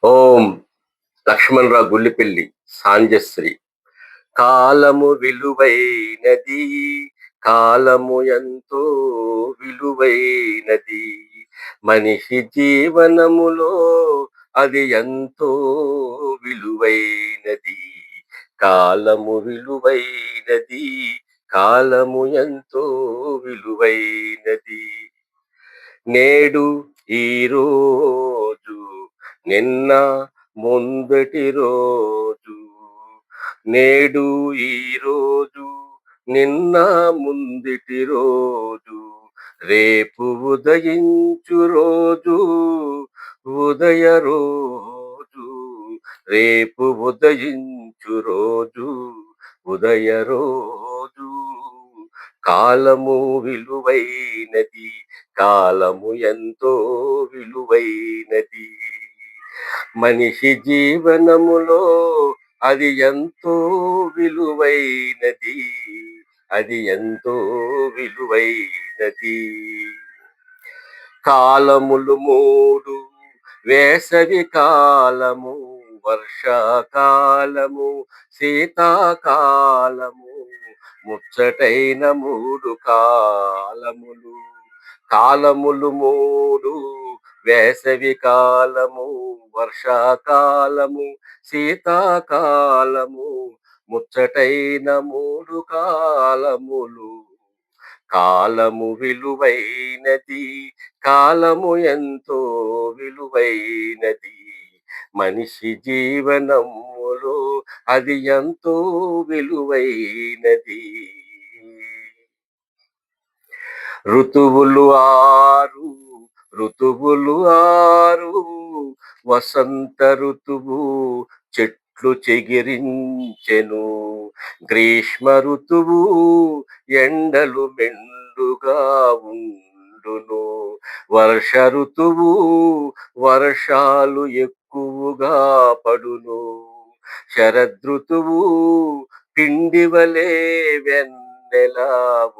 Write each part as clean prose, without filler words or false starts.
ఓం లక్ష్మణరావు గుల్లిపెల్లి సాంజశ్రీ. కాలము విలువైనది, కాలము ఎంతో విలువైనది. మనిషి జీవనములో అది ఎంతో విలువైనది. కాలము విలువైనది, కాలము ఎంతో విలువైనది. నేడు ఈరోజు నిన్న ముందటి రోజు, నేడు ఈరోజు నిన్న ముందటి రోజు, రేపు ఉదయించు రోజు ఉదయ రోజు, రేపు ఉదయించు రోజు ఉదయ రోజు. కాలము విలువైనది, కాలము ఎంతో విలువైనది. మనిషి జీవనములో అది ఎంతో విలువైనది, అది ఎంతో విలువైనది. కాలములు మూడు, వేసవి కాలము, వర్షాకాలము, శీతాకాలము, ముచ్చటైన మూడు కాలములు. కాలములు మూడు, వేసవి కాలము, వర్షాకాలము, శీతాకాలము, ముచ్చటైన మూడు కాలములు. కాలము విలువైనది, కాలము ఎంతో విలువైనది. మనిషి జీవనములో అది ఎంతో విలువైనది. ఋతువులు ఆరు, ఋతువులు ఆరు, వసంత ఋతువు చెట్లు చెగిరించెను, గ్రీష్మ ఋతువు ఎండలు మెండుగా ఉండును, వర్ష ఋతువు వర్షాలు ఎక్కువగా పడును, శరదృతువు పిండి వలె వెన్నెలా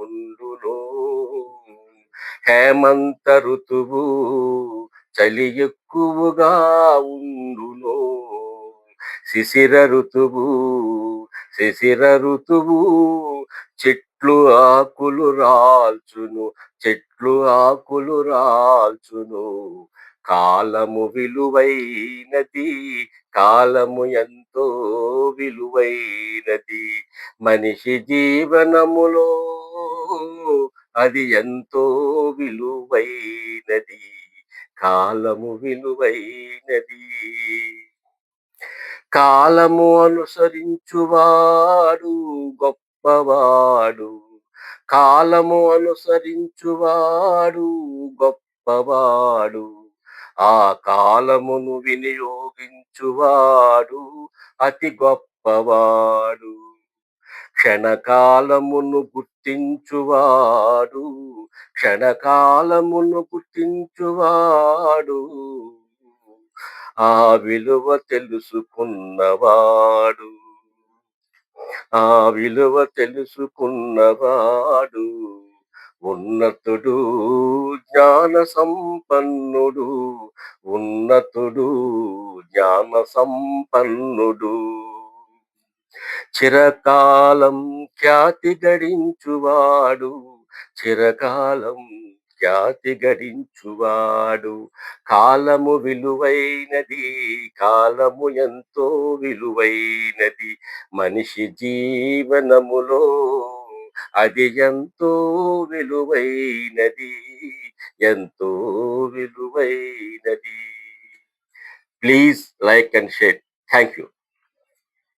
ఉండును, హేమంత ఋతువు చలి ఎక్కువగా ఉండును, శిశిర ఋతువు శిశిర ఋతువు చెట్లు ఆకులు రాల్చును, చెట్లు ఆకులు రాల్చును. కాలము విలువైనది, కాలము ఎంతో విలువైనది. మనిషి జీవనములో అది ఎంతో విలువైనది, కాలము విలువైనది. కాలము అనుసరించువాడు గొప్పవాడు, కాలము అనుసరించువాడు గొప్పవాడు, ఆ కాలమును వినియోగించువాడు అతి గొప్పవాడు. క్షణకాలమును గుర్తించువాడు, క్షణకాలమును గుర్తించువాడు, ఆ విలువ తెలుసుకున్నవాడు, ఆ విలువ తెలుసుకున్నవాడు ఉన్నతుడు, జ్ఞాన సంపన్నుడు, ఉన్నతుడు, జ్ఞాన సంపన్నుడు. చిరకాలం ఖ్యాతి గడించువాడు, చిరకాలం ఖ్యాతి గడించువాడు. కాలము విలువైనది, కాలము ఎంతో విలువైనది. మనిషి జీవనములో అది ఎంతో విలువైనది, ఎంతో విలువైనది. Please like and share. Thank you.